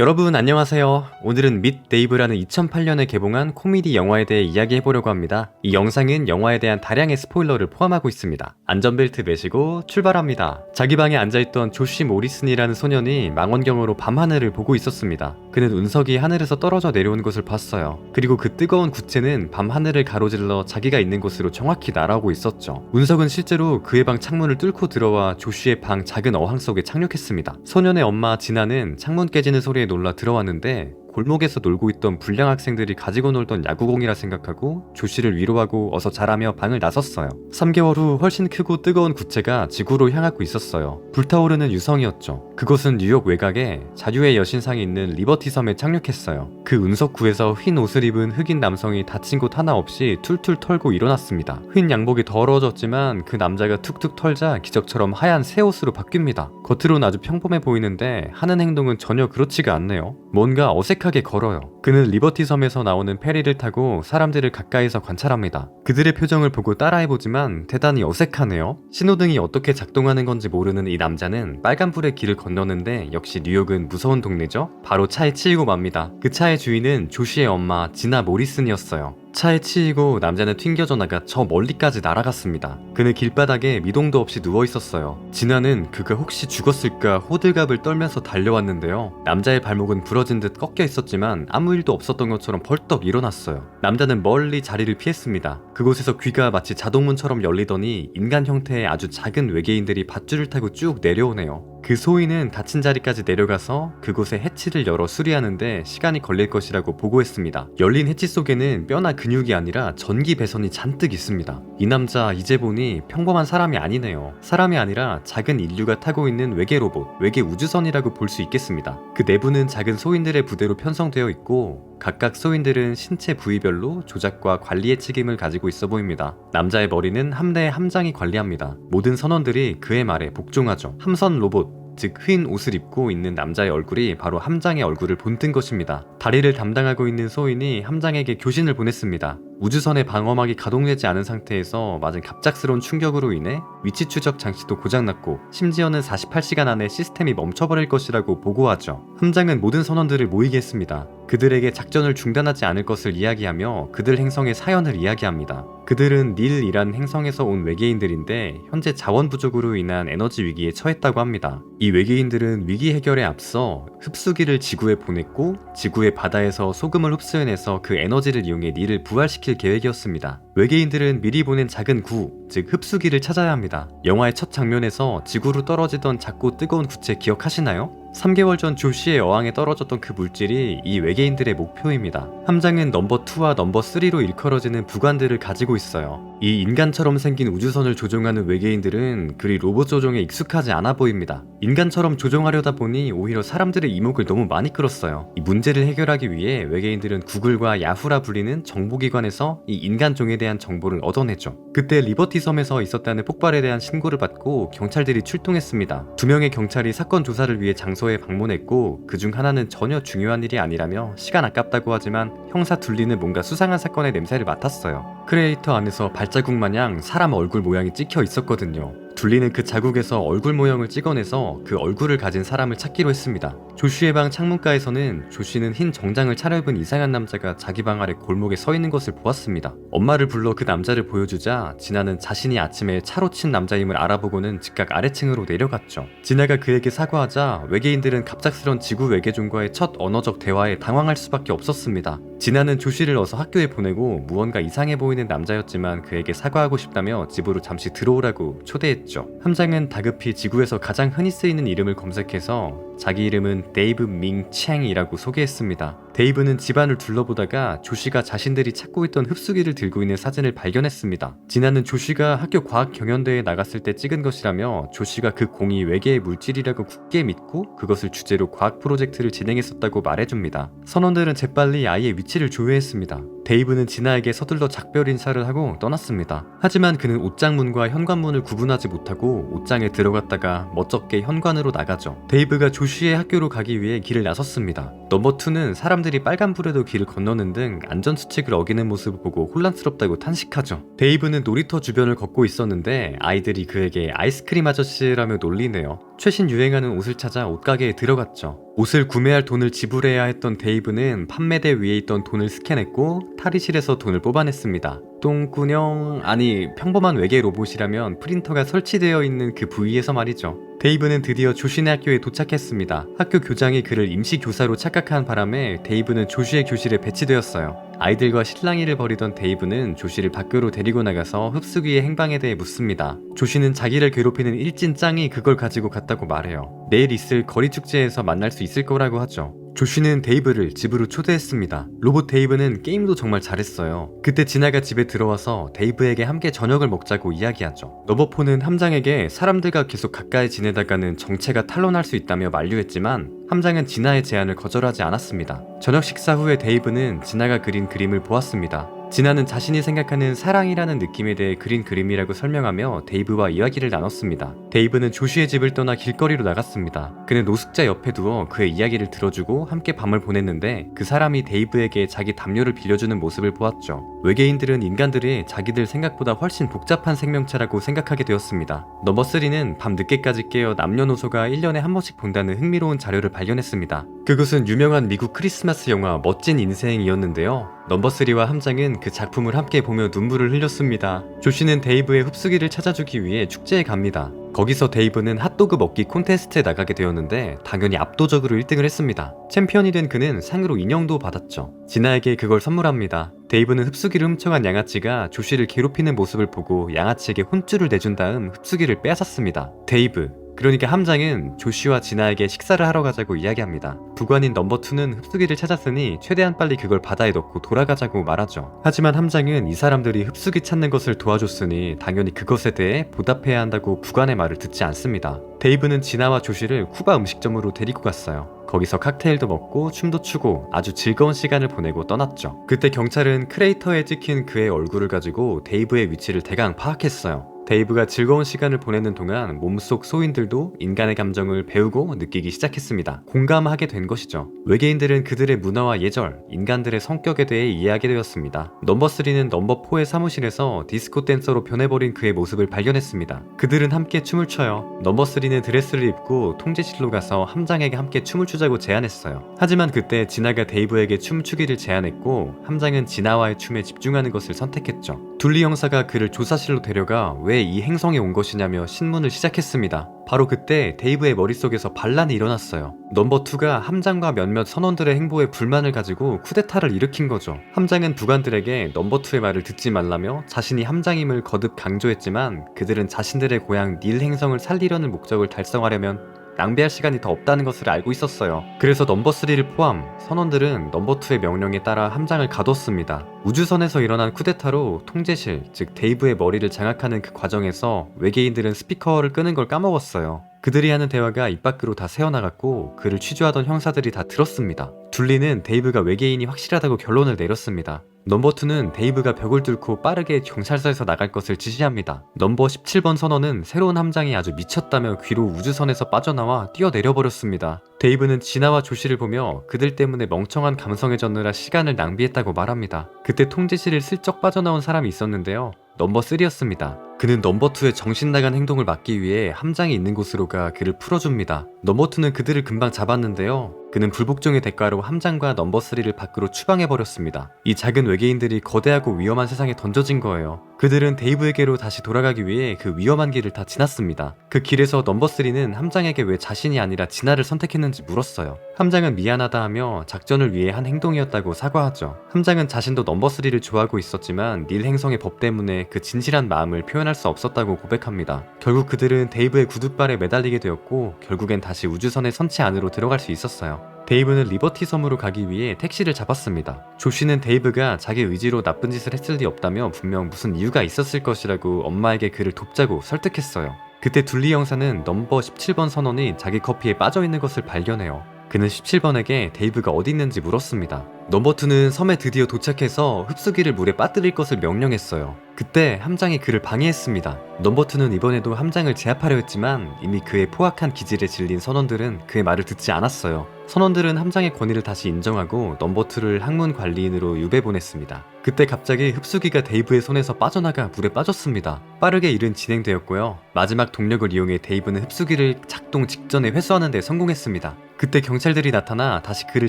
여러분 안녕하세요. 오늘은 밋 데이브라는 2008년에 개봉한 코미디 영화에 대해 이야기해보려고 합니다. 이 영상은 영화에 대한 다량의 스포일러를 포함하고 있습니다. 안전벨트 매시고 출발합니다. 자기 방에 앉아있던 조시 모리슨이라는 소년이 망원경으로 밤하늘을 보고 있었습니다. 그는 운석이 하늘에서 떨어져 내려온 것을 봤어요. 그리고 그 뜨거운 구체는 밤하늘을 가로질러 자기가 있는 곳으로 정확히 날아오고 있었죠. 운석은 실제로 그의 방 창문을 뚫고 들어와 조시의 방 작은 어항 속에 착륙했습니다. 소년의 엄마 지나는 창문 깨지는 소리에 놀라 들어왔는데 골목에서 놀고 있던 불량 학생들이 가지고 놀던 야구공이라 생각하고 조씨를 위로하고 어서 자라며 방을 나섰어요. 3개월 후 훨씬 크고 뜨거운 구체가 지구로 향하고 있었어요. 불타오르는 유성이었죠. 그곳은 뉴욕 외곽에 자유의 여신상이 있는 리버티 섬에 착륙했어요. 그 운석구에서 흰 옷을 입은 흑인 남성이 다친 곳 하나 없이 툴툴 털고 일어났습니다. 흰 양복이 더러워졌지만 그 남자가 툭툭 털자 기적처럼 하얀 새 옷으로 바뀝니다. 겉으로는 아주 평범해 보이는데 하는 행동은 전혀 그렇지가 않네요. 뭔가 어색하게 걸어요. 그는 리버티 섬에서 나오는 페리를 타고 사람들을 가까이서 관찰합니다. 그들의 표정을 보고 따라해보지만 대단히 어색하네요. 신호등이 어떻게 작동하는 건지 모르는 이 남자는 빨간불의 길을 건너는데 역시 뉴욕은 무서운 동네죠? 바로 차에 치이고 맙니다. 그 차의 주인은 조시의 엄마 지나 모리슨이었어요. 차에 치이고 남자는 튕겨져 나가 저 멀리까지 날아갔습니다. 그는 길바닥에 미동도 없이 누워있었어요. 진아는 그가 혹시 죽었을까 호들갑을 떨면서 달려왔는데요. 남자의 발목은 부러진 듯 꺾여 있었지만 아무 일도 없었던 것처럼 벌떡 일어났어요. 남자는 멀리 자리를 피했습니다. 그곳에서 귀가 마치 자동문처럼 열리더니 인간 형태의 아주 작은 외계인들이 밧줄을 타고 쭉 내려오네요. 그 소인은 닫힌 자리까지 내려가서 그곳에 해치를 열어 수리하는데 시간이 걸릴 것이라고 보고했습니다. 열린 해치 속에는 뼈나 근육이 아니라 전기 배선이 잔뜩 있습니다. 이 남자 이제 보니 평범한 사람이 아니네요. 사람이 아니라 작은 인류가 타고 있는 외계 로봇, 외계 우주선이라고 볼 수 있겠습니다. 그 내부는 작은 소인들의 부대로 편성되어 있고 각각 소인들은 신체 부위별로 조작과 관리의 책임을 가지고 있어 보입니다. 남자의 머리는 함대의 함장이 관리합니다. 모든 선원들이 그의 말에 복종하죠. 함선 로봇, 즉 흰 옷을 입고 있는 남자의 얼굴이 바로 함장의 얼굴을 본뜬 것입니다. 다리를 담당하고 있는 소인이 함장에게 교신을 보냈습니다. 우주선의 방어막이 가동되지 않은 상태에서 맞은 갑작스러운 충격으로 인해 위치 추적 장치도 고장났고 심지어는 48시간 안에 시스템이 멈춰버릴 것이라고 보고하죠. 함장은 모든 선원들을 모이게 했습니다. 그들에게 작전을 중단하지 않을 것을 이야기하며 그들 행성의 사연을 이야기합니다. 그들은 닐이라는 행성에서 온 외계인들인데 현재 자원 부족으로 인한 에너지 위기에 처했다고 합니다. 이 외계인들은 위기 해결에 앞서 흡수기를 지구에 보냈고 지구의 바다에서 소금을 흡수해내서 그 에너지를 이용해 닐을 부활시킬 계획이었습니다. 외계인들은 미리 보낸 작은 구, 즉 흡수기를 찾아야 합니다. 영화의 첫 장면에서 지구로 떨어지던 작고 뜨거운 구체 기억하시나요? 3개월 전 조시의 어항에 떨어졌던 그 물질이 이 외계인들의 목표입니다. 함장은 넘버 2와 넘버 3로 일컬어지는 부관들을 가지고 있어요. 이 인간처럼 생긴 우주선을 조종하는 외계인들은 그리 로봇 조종에 익숙하지 않아 보입니다. 인간처럼 조종하려다 보니 오히려 사람들의 이목을 너무 많이 끌었어요. 이 문제를 해결하기 위해 외계인들은 구글과 야후라 불리는 정보기관에서 이 인간종에 대한 정보를 얻어내죠. 그때 리버티 섬에서 있었다는 폭발에 대한 신고를 받고 경찰들이 출동했습니다. 2명의 경찰이 사건 조사를 위해 장소에 방문했고 그중 하나는 전혀 중요한 일이 아니라며 시간 아깝다고 하지만 형사 둘리는 뭔가 수상한 사건의 냄새를 맡았어요. 크리에이터 안에서 발자국 마냥 사람 얼굴 모양이 찍혀 있었거든요. 둘리는 그 자국에서 얼굴 모형을 찍어내서 그 얼굴을 가진 사람을 찾기로 했습니다. 조시의 방 창문가에서는 조시는 흰 정장을 차려입은 이상한 남자가 자기 방 아래 골목에 서 있는 것을 보았습니다. 엄마를 불러 그 남자를 보여주자 진아는 자신이 아침에 차로 친 남자임을 알아보고는 즉각 아래층으로 내려갔죠. 진아가 그에게 사과하자 외계인들은 갑작스런 지구 외계종과의 첫 언어적 대화에 당황할 수밖에 없었습니다. 진아는 조시를 어서 학교에 보내고 무언가 이상해 보이는 남자였지만 그에게 사과하고 싶다며 집으로 잠시 들어오라고 초대했죠. 함장은 다급히 지구에서 가장 흔히 쓰이는 이름을 검색해서 자기 이름은 데이브 밍 챙이라고 소개했습니다. 데이브는 집안을 둘러보다가 조시가 자신들이 찾고 있던 흡수기를 들고 있는 사진을 발견했습니다. 진아는 조시가 학교 과학 경연대회에 나갔을 때 찍은 것이라며 조시가 그 공이 외계의 물질이라고 굳게 믿고 그것을 주제로 과학 프로젝트를 진행했었다고 말해줍니다. 선원들은 재빨리 아이의 위치를 조회했습니다. 데이브는 진아에게 서둘러 작별 인사를 하고 떠났습니다. 하지만 그는 옷장문과 현관문을 구분하지 못하고 옷장에 들어갔다가 멋쩍게 현관으로 나가죠. 데이브가 조시의 학교로 가기 위해 길을 나섰습니다. 넘버 2는 사람들이 빨간불에도 길을 건너는 등 안전수칙을 어기는 모습을 보고 혼란스럽다고 탄식하죠. 데이브는 놀이터 주변을 걷고 있었는데 아이들이 그에게 아이스크림 아저씨라며 놀리네요. 최신 유행하는 옷을 찾아 옷가게에 들어갔죠. 옷을 구매할 돈을 지불해야 했던 데이브는 판매대 위에 있던 돈을 스캔했고 탈의실에서 돈을 뽑아냈습니다. 똥꾸녕, 아니 평범한 외계 로봇이라면 프린터가 설치되어 있는 그 부위에서 말이죠. 데이브는 드디어 조신의 학교에 도착했습니다. 학교 교장이 그를 임시 교사로 착각한 바람에 데이브는 조슈의 교실에 배치되었어요. 아이들과 실랑이를 벌이던 데이브는 조슈를 밖으로 데리고 나가서 흡수기의 행방에 대해 묻습니다. 조슈는 자기를 괴롭히는 일진 짱이 그걸 가지고 갔다고 말해요. 내일 있을 거리 축제에서 만날 수 있을 거라고 하죠. 조슈는 데이브를 집으로 초대했습니다. 로봇 데이브는 게임도 정말 잘했어요. 그때 진아가 집에 들어와서 데이브에게 함께 저녁을 먹자고 이야기하죠. 러버포는 함장에게 사람들과 계속 가까이 지내다가는 정체가 탄로날 수 있다며 만류했지만 함장은 진아의 제안을 거절하지 않았습니다. 저녁 식사 후에 데이브는 진아가 그린 그림을 보았습니다. 진아는 자신이 생각하는 사랑이라는 느낌에 대해 그린 그림이라고 설명하며 데이브와 이야기를 나눴습니다. 데이브는 조슈의 집을 떠나 길거리로 나갔습니다. 그는 노숙자 옆에 두어 그의 이야기를 들어주고 함께 밤을 보냈는데 그 사람이 데이브에게 자기 담요를 빌려주는 모습을 보았죠. 외계인들은 인간들이 자기들 생각보다 훨씬 복잡한 생명체라고 생각하게 되었습니다. 넘버 3는 밤 늦게까지 깨어 남녀노소가 1년에 한 번씩 본다는 흥미로운 자료를 발견했습니다. 그것은 유명한 미국 크리스마스 영화 멋진 인생이었는데요. 넘버 3와 함장은 그 작품을 함께 보며 눈물을 흘렸습니다. 조슈는 데이브의 흡수기를 찾아주기 위해 축제에 갑니다. 거기서 데이브는 핫도그 먹기 콘테스트에 나가게 되었는데 당연히 압도적으로 1등을 했습니다. 챔피언이 된 그는 상으로 인형도 받았죠. 진아에게 그걸 선물합니다. 데이브는 흡수기를 훔쳐간 양아치가 조슈를 괴롭히는 모습을 보고 양아치에게 혼쭐을 내준 다음 흡수기를 빼앗았습니다. 데이브, 그러니까 함장은 조슈와 진아에게 식사를 하러 가자고 이야기합니다. 부관인 넘버 2는 흡수기를 찾았으니 최대한 빨리 그걸 바다에 넣고 돌아가자고 말하죠. 하지만 함장은 이 사람들이 흡수기 찾는 것을 도와줬으니 당연히 그것에 대해 보답해야 한다고 부관의 말을 듣지 않습니다. 데이브는 진아와 조슈를 쿠바 음식점으로 데리고 갔어요. 거기서 칵테일도 먹고 춤도 추고 아주 즐거운 시간을 보내고 떠났죠. 그때 경찰은 크레이터에 찍힌 그의 얼굴을 가지고 데이브의 위치를 대강 파악했어요. 데이브가 즐거운 시간을 보내는 동안 몸속 소인들도 인간의 감정을 배우고 느끼기 시작했습니다. 공감하게 된 것이죠. 외계인들은 그들의 문화와 예절, 인간들의 성격에 대해 이해하게 되었습니다. 넘버 3는 넘버 4의 사무실에서 디스코 댄서로 변해버린 그의 모습을 발견했습니다. 그들은 함께 춤을 춰요. 넘버 3는 드레스를 입고 통제실로 가서 함장에게 함께 춤을 추자고 제안했어요. 하지만 그때 진아가 데이브에게 춤추기를 제안했고 함장은 진아와의 춤에 집중하는 것을 선택했죠. 둘리 형사가 그를 조사실로 데려가 왜 이 행성에 온 것이냐며 신문을 시작했습니다. 바로 그때 데이브의 머릿속에서 반란이 일어났어요. 넘버 2가 함장과 몇몇 선원들의 행보에 불만을 가지고 쿠데타를 일으킨 거죠. 함장은 부관들에게 넘버 2의 말을 듣지 말라며 자신이 함장임을 거듭 강조했지만 그들은 자신들의 고향 닐 행성을 살리려는 목적을 달성하려면 낭비할 시간이 더 없다는 것을 알고 있었어요. 그래서 넘버 3를 포함 선원들은 넘버 2의 명령에 따라 함장을 가뒀습니다. 우주선에서 일어난 쿠데타로 통제실, 즉 데이브의 머리를 장악하는 그 과정에서 외계인들은 스피커를 끄는 걸 까먹었어요. 그들이 하는 대화가 입 밖으로 다 새어나갔고 그를 취조하던 형사들이 다 들었습니다. 둘리는 데이브가 외계인이 확실하다고 결론을 내렸습니다. 넘버 2는 데이브가 벽을 뚫고 빠르게 경찰서에서 나갈 것을 지시합니다. 넘버 17번 선원은 새로운 함장이 아주 미쳤다며 귀로 우주선에서 빠져나와 뛰어내려버렸습니다. 데이브는 진아와 조시를 보며 그들 때문에 멍청한 감성에 젖느라 시간을 낭비했다고 말합니다. 그때 통제실을 슬쩍 빠져나온 사람이 있었는데요. 넘버 3였습니다. 그는 넘버 2의 정신나간 행동을 막기 위해 함장이 있는 곳으로 가 그를 풀어줍니다. 넘버 2는 그들을 금방 잡았는데요. 그는 불복종의 대가로 함장과 넘버 3를 밖으로 추방해버렸습니다. 이 작은 외계인들이 거대하고 위험한 세상에 던져진 거예요. 그들은 데이브에게로 다시 돌아가기 위해 그 위험한 길을 다 지났습니다. 그 길에서 넘버 3는 함장에게 왜 자신이 아니라 진아를 선택했는지 물었어요. 함장은 미안하다 하며 작전을 위해 한 행동이었다고 사과하죠. 함장은 자신도 넘버 3를 좋아하고 있었지만 닐 행성의 법 때문에 그 진실한 마음을 표현할 수 없었다고 고백합니다. 결국 그들은 데이브의 구둣발에 매달리게 되었고 결국엔 다시 우주선의 선체 안으로 들어갈 수 있었어요. 데이브는 리버티 섬으로 가기 위해 택시를 잡았습니다. 조시는 데이브가 자기 의지로 나쁜 짓을 했을 리 없다며 분명 무슨 이유가 있었을 것이라고 엄마에게 그를 돕자고 설득했어요. 그때 둘리 형사는 넘버 17번 선원이 자기 커피에 빠져있는 것을 발견해요. 그는 17번에게 데이브가 어디 있는지 물었습니다. 넘버 2는 섬에 드디어 도착해서 흡수기를 물에 빠뜨릴 것을 명령했어요. 그때 함장이 그를 방해했습니다. 넘버 2는 이번에도 함장을 제압하려 했지만 이미 그의 포악한 기질에 질린 선원들은 그의 말을 듣지 않았어요. 선원들은 함장의 권위를 다시 인정하고 넘버 2를 항문 관리인으로 유배 보냈습니다. 그때 갑자기 흡수기가 데이브의 손에서 빠져나가 물에 빠졌습니다. 빠르게 일은 진행되었고요. 마지막 동력을 이용해 데이브는 흡수기를 작동 직전에 회수하는 데 성공했습니다. 그때 경찰들이 나타나 다시 그를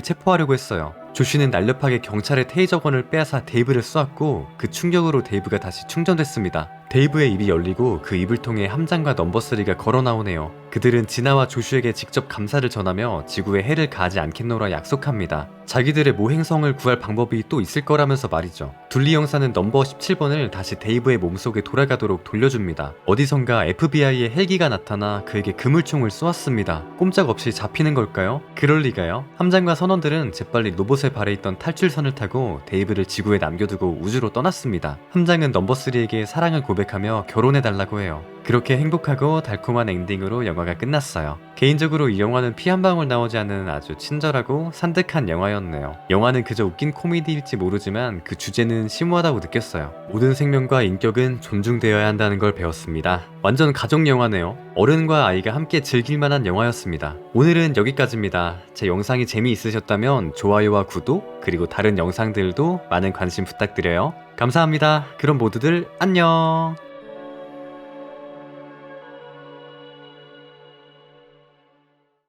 체포하려고 했어요. 조쉬는 날렵하게 경찰의 테이저건을 빼앗아 데이브를 쏘았고 그 충격으로 데이브가 다시 충전됐습니다. 데이브의 입이 열리고 그 입을 통해 함장과 넘버 3가 걸어 나오네요. 그들은 진아와 조슈에게 직접 감사를 전하며 지구에 해를 가하지 않겠노라 약속합니다. 자기들의 모행성을 구할 방법이 또 있을 거라면서 말이죠. 둘리 형사는 넘버 17번을 다시 데이브의 몸속에 돌아가도록 돌려줍니다. 어디선가 FBI의 헬기가 나타나 그에게 그물총을 쏘았습니다. 꼼짝없이 잡히는 걸까요? 그럴 리가요? 함장과 선원들은 재빨리 로봇의 발에 있던 탈출선을 타고 데이브를 지구에 남겨두고 우주로 떠났습니다. 함장은 넘버 3에게 사랑을 고백하며 결혼해달라고 해요. 그렇게 행복하고 달콤한 엔딩으로 영화가 끝났어요. 개인적으로 이 영화는 피 한 방울 나오지 않는 아주 친절하고 산뜻한 영화였네요. 영화는 그저 웃긴 코미디일지 모르지만 그 주제는 심오하다고 느꼈어요. 모든 생명과 인격은 존중되어야 한다는 걸 배웠습니다. 완전 가족 영화네요. 어른과 아이가 함께 즐길 만한 영화였습니다. 오늘은 여기까지입니다. 제 영상이 재미있으셨다면 좋아요와 구독, 그리고 다른 영상들도 많은 관심 부탁드려요. 감사합니다. 그럼 모두들 안녕.